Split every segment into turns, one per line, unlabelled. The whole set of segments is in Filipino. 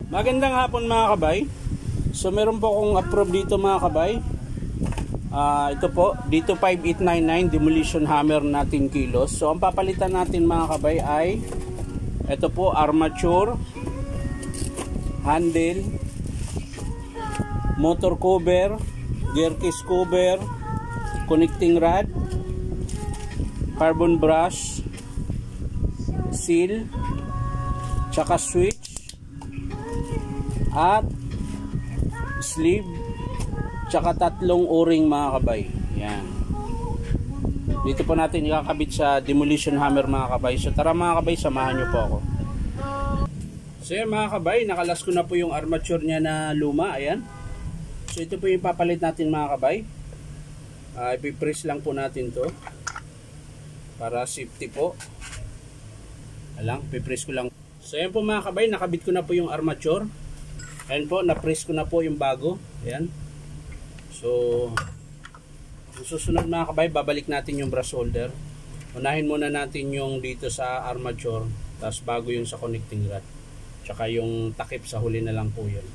Magandang hapon mga kabay. So meron po akong approve dito mga kabay. Ito po, dito 5899 demolition hammer natin kilos. So ang papalitan natin mga kabay ay ito po, armature, handle, motor cover, gear case cover, connecting rod, carbon brush, seal, tsaka switch, at sleeve, tsaka tatlong o-ring mga kabay. Yan. Dito po natin ikakabit sa demolition hammer mga kabay. So tara mga kabay, samahan nyo po ako. So yan mga kabay, nakalas ko na po yung armature nya na luma. Ayan. So ito po yung papalit natin mga kabay. Ipipress lang po natin to para safety po. Alang, pipress ko lang. So yan po mga kabay, nakabit ko na po yung armature. Ayan po, na-press ko na po yung bago. Ayan. So yung susunod mga kabay, babalik natin yung brush holder. Unahin muna natin yung dito sa armature, tapos bago yung sa connecting rod. Tsaka yung takip sa huli na lang po yun.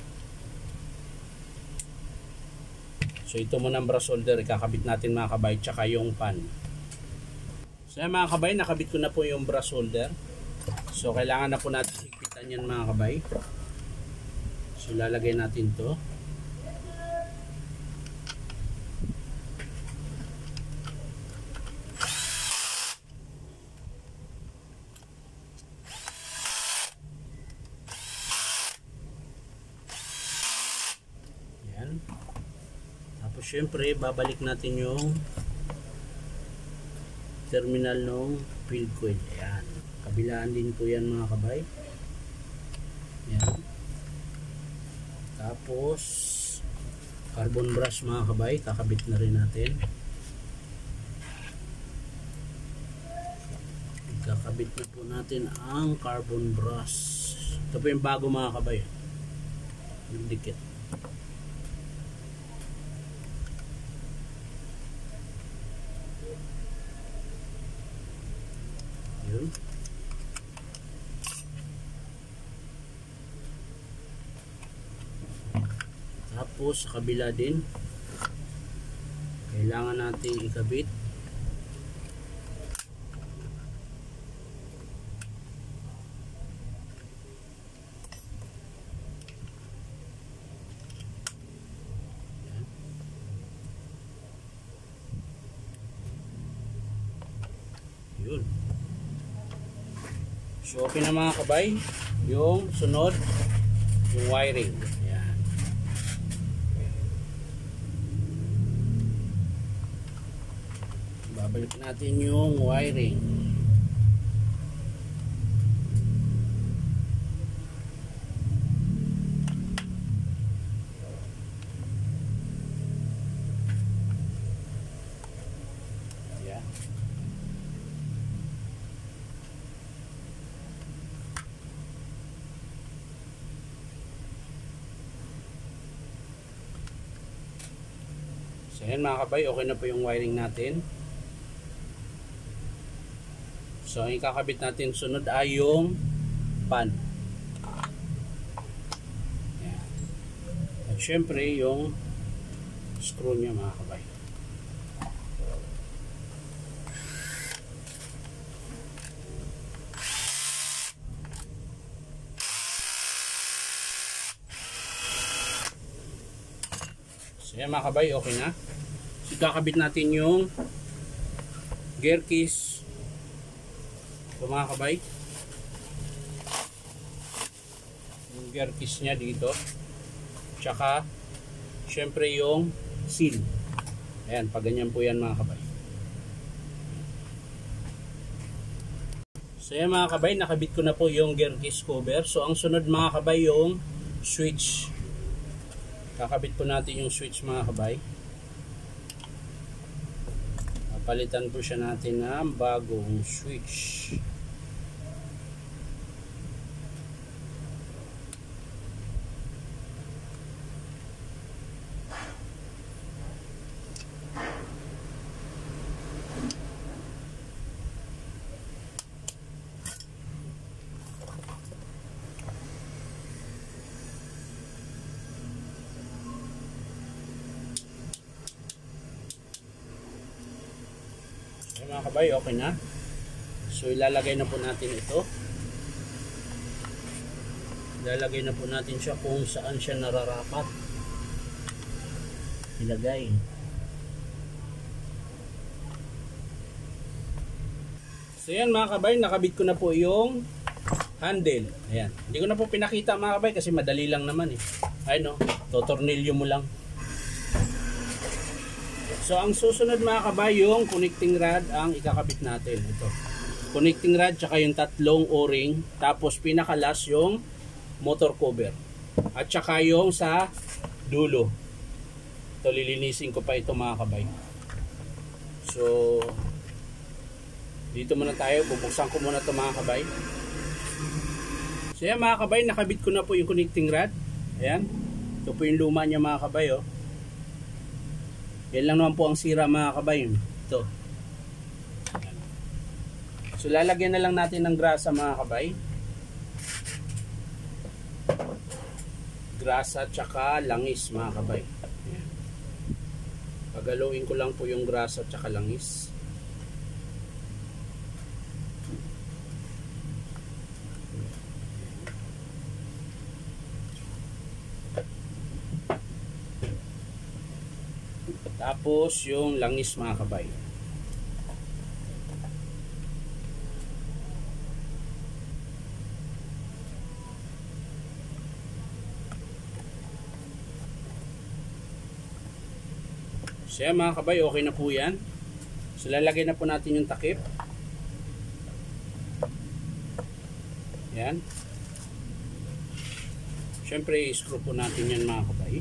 So ito muna ang brush holder, ikakabit natin mga kabay, tsaka yung pan. So yan mga kabay, nakabit ko na po yung brush holder. So kailangan na po natin higpitan yan mga kabay. So lalagay natin to. Yan. Tapos syempre babalik natin yung terminal ng field coil. Ayan. Kabilaan din po yan mga kabay. Ayan. Tapos carbon brush mga kabay, kakabit na rin natin. Kakabit na po natin ang carbon brush. Ito po yung bago mga kabay. Yung dikit. Yun. Tapos sa kabila din kailangan natin ikabit. Yun. So okay na mga kabay, yung sunod yung wiring. Ayan. Babalik natin yung wiring. Ayan. So yan mga kabay, okay na po yung wiring natin. So ang ikakabit natin sunod ay yung pan. Yan. At syempre yung screw nya mga kabay. So yan mga kabay, okay na. So ikakabit natin yung gear case. So mga kabay, yung gear case nya dito, tsaka syempre yung seal. Ayan, pag ganyan po yan mga kabay. So yan mga kabay, nakabit ko na po yung gear case cover. So ang sunod mga kabay yung switch. Kakabit po natin yung switch mga kabay. Palitan po siya natin ng bagong switch. Mga kabay, okay na. So ilalagay na po natin ito. Ilalagay na po natin siya kung saan siya nararapat. Ilagay. So yan mga kabay, nakabit ko na po yung handle. Ayan. Hindi ko na po pinakita mga kabay kasi madali lang naman eh. Ay no, totornilyo mo lang. So ang susunod mga kabay, yung connecting rod ang ikakabit natin. Ito. Connecting rod tsaka yung tatlong o-ring. Tapos pinakalas yung motor cover. At tsaka yung sa dulo. Ito lilinisin ko pa ito mga kabay. So dito muna tayo. Bubuksan ko muna ito mga kabay. So yan mga kabay, nakabit ko na po yung connecting rod. Ayan. Ito po yung luma niya mga kabay oh. Yan lang naman po ang sira mga kabay. Ito. So lalagyan na lang natin ng grasa mga kabay. Grasa tsaka langis mga kabay. Ayan. Pagalawin ko lang po yung grasa tsaka langis. Tapos yung langis mga kabay. So yan mga kabay, okay na po yan. So lalagay na po natin yung takip. Yan. Siyempre i-screw po natin yan mga kabay.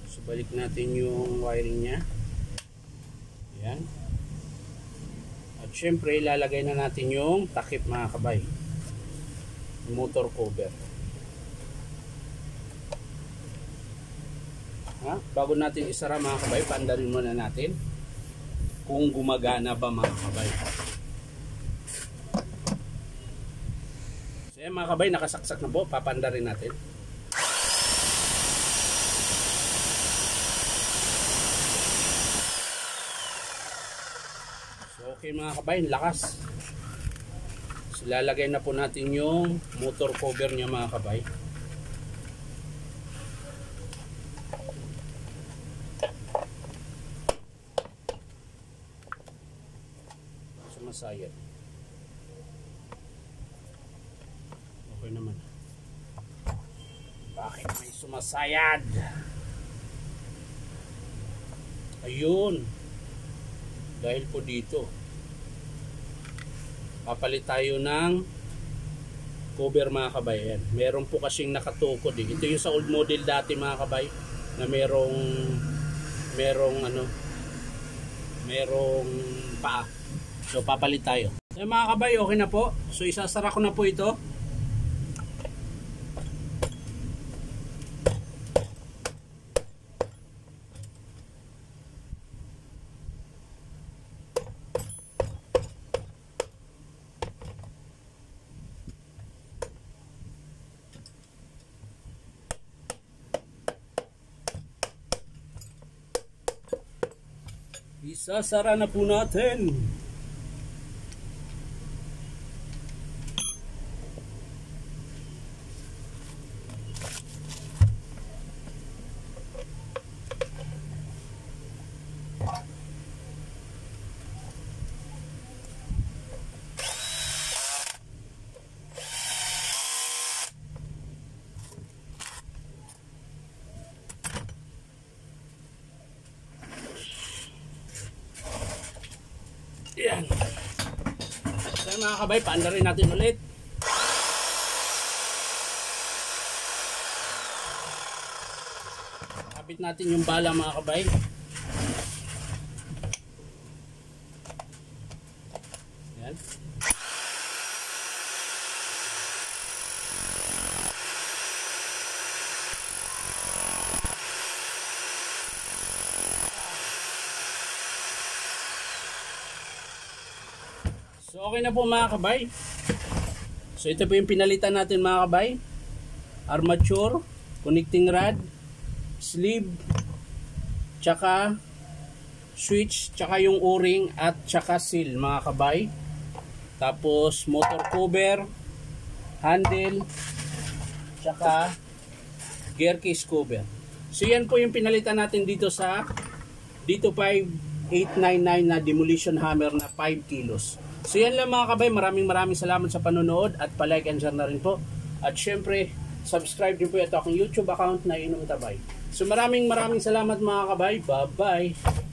So balik natin yung wiring nya. Ayan. At syempre ilalagay na natin yung takip mga kabay, motor cover. Bago natin isara mga kabay, paandarin muna natin kung gumagana ba mga kabay. So yan mga kabay, nakasaksak na po. Papandarin natin. Okay mga kabay, lakas. So lalagay na po natin yung motor cover niya mga kabay. Sumasayad. Okay naman. Bakit may sumasayad? Ayun. Dahil po dito papalit tayo ng cover mga kabay. Ayan. Meron po kasing nakatukod eh. Ito yung sa old model dati mga kabay na merong paa. So papalit tayo. So mga kabay, okay na po. So isasara ko na po ito. Isasara na po natin. Yan. So mga kabay, paandarin natin ulit. Kapit natin yung bala mga kabay. Yan. So okay na po mga kabay. So ito po yung pinalitan natin mga kabay. Armature, connecting rod, sleeve, tsaka switch, tsaka yung o-ring at tsaka seal mga kabay. Tapos motor cover, handle, tsaka gear case cover. So yan po yung pinalitan natin dito sa dito 5899 na demolition hammer na 5 kilos. So yan lang mga kabay, maraming salamat sa panonood at palike and share na rin po. At syempre, subscribe din po ito aking YouTube account na Inom Tabay. So maraming salamat mga kabay. Bye bye.